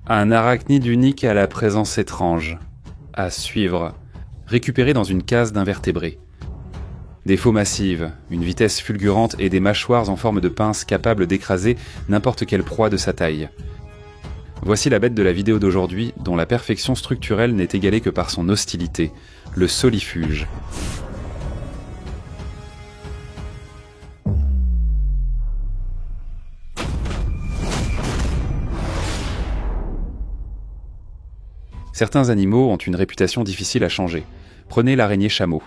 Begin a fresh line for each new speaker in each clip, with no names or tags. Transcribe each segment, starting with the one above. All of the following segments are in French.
Un arachnide unique à la présence étrange. À suivre. Récupéré dans une case d'invertébrés. Des faux massives, une vitesse fulgurante et des mâchoires en forme de pince capables d'écraser n'importe quelle proie de sa taille. Voici la bête de la vidéo d'aujourd'hui, dont la perfection structurelle n'est égalée que par son hostilité, le solifuge. Certains animaux ont une réputation difficile à changer. Prenez l'araignée chameau.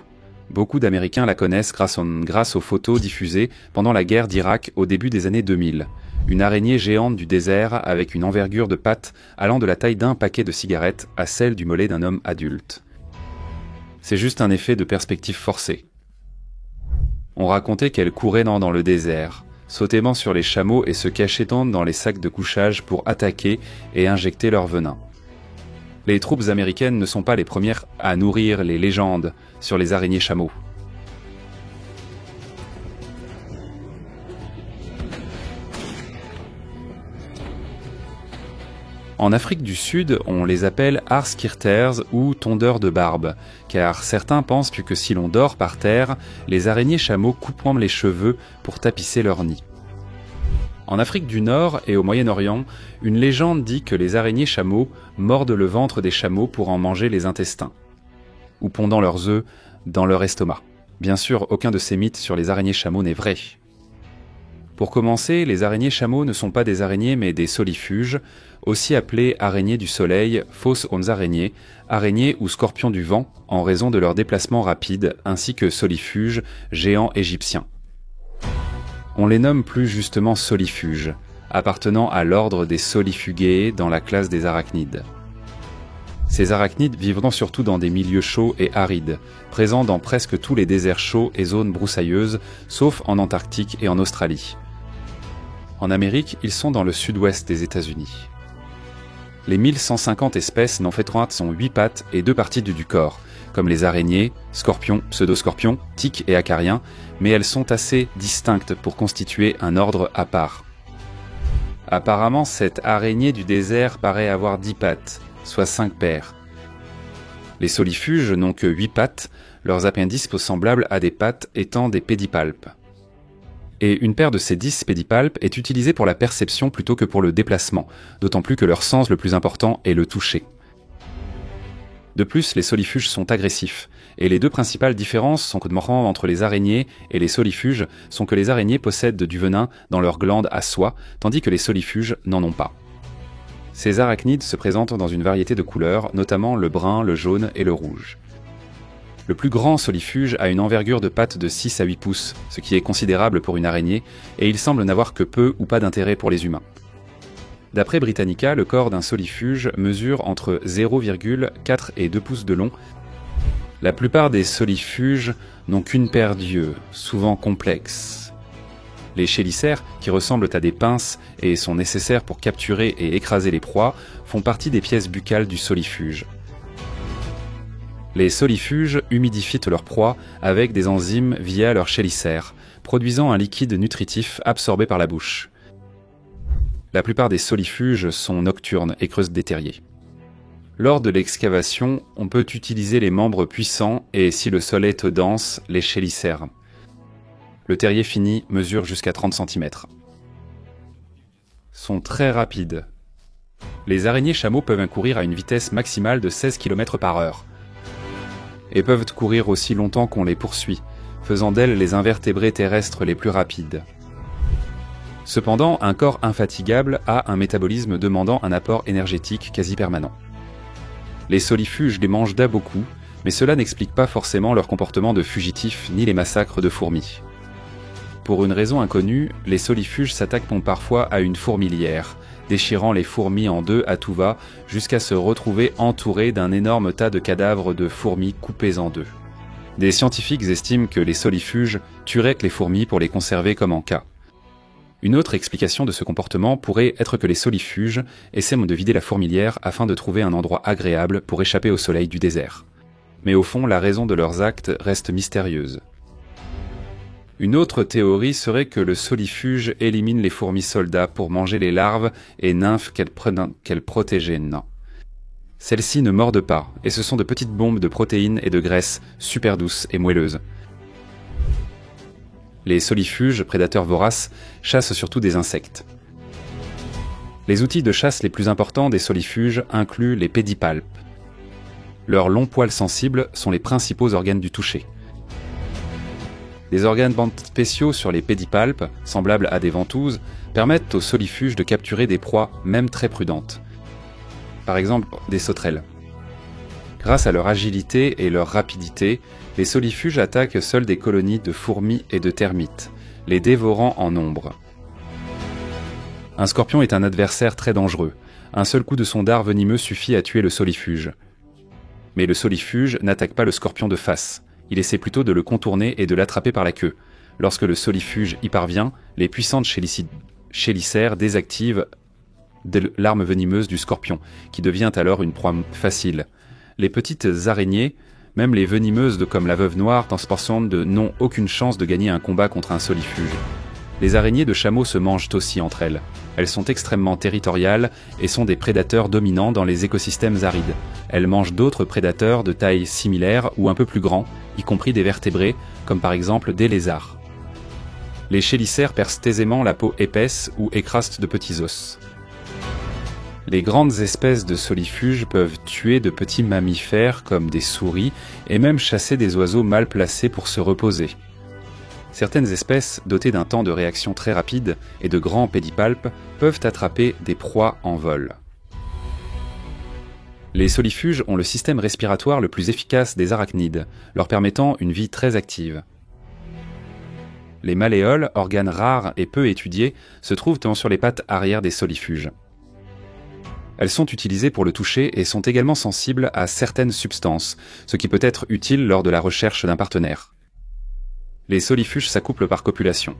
Beaucoup d'Américains la connaissent grâce aux photos diffusées pendant la guerre d'Irak au début des années 2000. Une araignée géante du désert avec une envergure de pattes allant de la taille d'un paquet de cigarettes à celle du mollet d'un homme adulte. C'est juste un effet de perspective forcée. On racontait qu'elle courait dans le désert, sautant sur les chameaux et se cachant dans les sacs de couchage pour attaquer et injecter leur venin. Les troupes américaines ne sont pas les premières à nourrir les légendes sur les araignées chameaux. En Afrique du Sud, on les appelle Haarskirters ou tondeurs de barbe, car certains pensent que si l'on dort par terre, les araignées chameaux coupent les cheveux pour tapisser leur nid. En Afrique du Nord et au Moyen-Orient, une légende dit que les araignées chameaux mordent le ventre des chameaux pour en manger les intestins, ou pondant leurs œufs dans leur estomac. Bien sûr, aucun de ces mythes sur les araignées chameaux n'est vrai. Pour commencer, les araignées chameaux ne sont pas des araignées mais des solifuges, aussi appelées araignées du soleil, fausses araignées, araignées ou scorpions du vent, en raison de leur déplacement rapide, ainsi que solifuges, géants égyptiens. On les nomme plus justement solifuges, appartenant à l'ordre des Solifugae dans la classe des arachnides. Ces arachnides vivront surtout dans des milieux chauds et arides, présents dans presque tous les déserts chauds et zones broussailleuses, sauf en Antarctique et en Australie. En Amérique, ils sont dans le sud-ouest des États-Unis. Les 1150 espèces n'en fêteront sont 8 pattes et 2 parties du corps, comme les araignées, scorpions, pseudoscorpions, tiques et acariens, mais elles sont assez distinctes pour constituer un ordre à part. Apparemment, cette araignée du désert paraît avoir 10 pattes, soit 5 paires. Les solifuges n'ont que 8 pattes, leurs appendices semblables à des pattes étant des pédipalpes. Et une paire de ces 10 pédipalpes est utilisée pour la perception plutôt que pour le déplacement, d'autant plus que leur sens le plus important est le toucher. De plus, les solifuges sont agressifs, et les deux principales différences entre les araignées et les solifuges sont que les araignées possèdent du venin dans leurs glandes à soie, tandis que les solifuges n'en ont pas. Ces arachnides se présentent dans une variété de couleurs, notamment le brun, le jaune et le rouge. Le plus grand solifuge a une envergure de pattes de 6 à 8 pouces, ce qui est considérable pour une araignée, et il semble n'avoir que peu ou pas d'intérêt pour les humains. D'après Britannica, le corps d'un solifuge mesure entre 0,4 et 2 pouces de long. La plupart des solifuges n'ont qu'une paire d'yeux, souvent complexes. Les chélicères, qui ressemblent à des pinces et sont nécessaires pour capturer et écraser les proies, font partie des pièces buccales du solifuge. Les solifuges humidifient leurs proies avec des enzymes via leurs chélicères, produisant un liquide nutritif absorbé par la bouche. La plupart des solifuges sont nocturnes et creusent des terriers. Lors de l'excavation, on peut utiliser les membres puissants et, si le sol est dense, les chélicères. Le terrier fini mesure jusqu'à 30 cm. Sont très rapides. Les araignées chameaux peuvent courir à une vitesse maximale de 16 km/h. Et peuvent courir aussi longtemps qu'on les poursuit, faisant d'elles les invertébrés terrestres les plus rapides. Cependant, un corps infatigable a un métabolisme demandant un apport énergétique quasi permanent. Les solifuges les mangent beaucoup, mais cela n'explique pas forcément leur comportement de fugitifs ni les massacres de fourmis. Pour une raison inconnue, les solifuges s'attaquent parfois à une fourmilière, déchirant les fourmis en deux à tout va, jusqu'à se retrouver entourés d'un énorme tas de cadavres de fourmis coupés en deux. Des scientifiques estiment que les solifuges tueraient les fourmis pour les conserver comme en cas. Une autre explication de ce comportement pourrait être que les solifuges essaient de vider la fourmilière afin de trouver un endroit agréable pour échapper au soleil du désert. Mais au fond, la raison de leurs actes reste mystérieuse. Une autre théorie serait que le solifuge élimine les fourmis soldats pour manger les larves et nymphes qu'elles protégeaient. Non. Celles-ci ne mordent pas, et ce sont de petites bombes de protéines et de graisse super douces et moelleuses. Les solifuges, prédateurs voraces, chassent surtout des insectes. Les outils de chasse les plus importants des solifuges incluent les pédipalpes. Leurs longs poils sensibles sont les principaux organes du toucher. Des organes spéciaux sur les pédipalpes, semblables à des ventouses, permettent aux solifuges de capturer des proies même très prudentes. Par exemple, des sauterelles. Grâce à leur agilité et leur rapidité, les solifuges attaquent seuls des colonies de fourmis et de termites, les dévorant en nombre. Un scorpion est un adversaire très dangereux. Un seul coup de son dard venimeux suffit à tuer le solifuge. Mais le solifuge n'attaque pas le scorpion de face. Il essaie plutôt de le contourner et de l'attraper par la queue. Lorsque le solifuge y parvient, les puissantes chélicères désactivent l'arme venimeuse du scorpion, qui devient alors une proie facile. Les petites araignées, même les venimeuses comme la veuve noire, n'ont aucune chance de gagner un combat contre un solifuge. Les araignées de chameau se mangent aussi entre elles. Elles sont extrêmement territoriales et sont des prédateurs dominants dans les écosystèmes arides. Elles mangent d'autres prédateurs de taille similaire ou un peu plus grands, y compris des vertébrés, comme par exemple des lézards. Les chélicères percent aisément la peau épaisse ou écrasent de petits os. Les grandes espèces de solifuges peuvent tuer de petits mammifères comme des souris et même chasser des oiseaux mal placés pour se reposer. Certaines espèces, dotées d'un temps de réaction très rapide et de grands pédipalpes, peuvent attraper des proies en vol. Les solifuges ont le système respiratoire le plus efficace des arachnides, leur permettant une vie très active. Les malléoles, organes rares et peu étudiés, se trouvent sur les pattes arrière des solifuges. Elles sont utilisées pour le toucher et sont également sensibles à certaines substances, ce qui peut être utile lors de la recherche d'un partenaire. Les solifuges s'accouplent par copulation.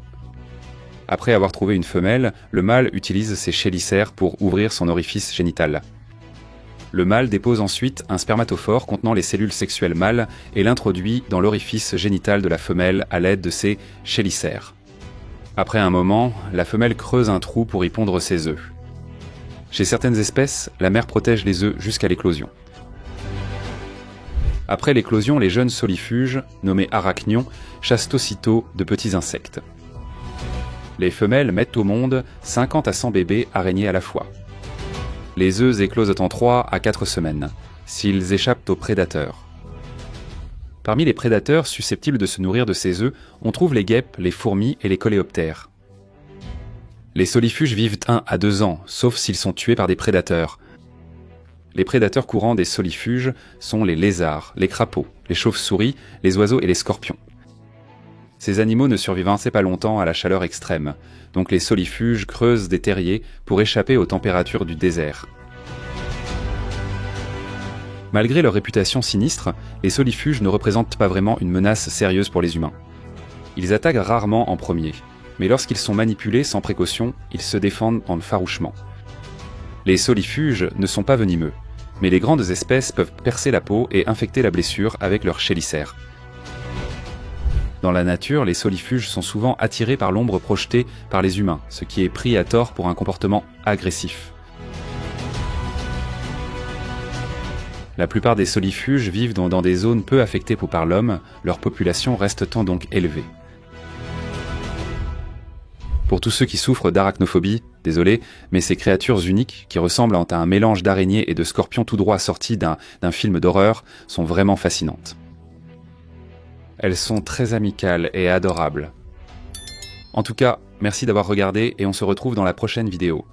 Après avoir trouvé une femelle, le mâle utilise ses chélicères pour ouvrir son orifice génital. Le mâle dépose ensuite un spermatophore contenant les cellules sexuelles mâles et l'introduit dans l'orifice génital de la femelle à l'aide de ses chélicères. Après un moment, la femelle creuse un trou pour y pondre ses œufs. Chez certaines espèces, la mère protège les œufs jusqu'à l'éclosion. Après l'éclosion, les jeunes solifuges, nommés arachnions, chassent aussitôt de petits insectes. Les femelles mettent au monde 50 à 100 bébés araignées à la fois. Les œufs éclosent en 3 à 4 semaines, s'ils échappent aux prédateurs. Parmi les prédateurs susceptibles de se nourrir de ces œufs, on trouve les guêpes, les fourmis et les coléoptères. Les solifuges vivent 1 à 2 ans, sauf s'ils sont tués par des prédateurs. Les prédateurs courants des solifuges sont les lézards, les crapauds, les chauves-souris, les oiseaux et les scorpions. Ces animaux ne survivent assez pas longtemps à la chaleur extrême, donc les solifuges creusent des terriers pour échapper aux températures du désert. Malgré leur réputation sinistre, les solifuges ne représentent pas vraiment une menace sérieuse pour les humains. Ils attaquent rarement en premier, mais lorsqu'ils sont manipulés sans précaution, ils se défendent farouchement. Les solifuges ne sont pas venimeux, mais les grandes espèces peuvent percer la peau et infecter la blessure avec leurs chélicères. Dans la nature, les solifuges sont souvent attirés par l'ombre projetée par les humains, ce qui est pris à tort pour un comportement agressif. La plupart des solifuges vivent dans des zones peu affectées par l'homme, leur population restant donc élevée. Pour tous ceux qui souffrent d'arachnophobie, désolé, mais ces créatures uniques, qui ressemblent à un mélange d'araignées et de scorpions tout droit sortis d'un film d'horreur, sont vraiment fascinantes. Elles sont très amicales et adorables. En tout cas, merci d'avoir regardé et on se retrouve dans la prochaine vidéo.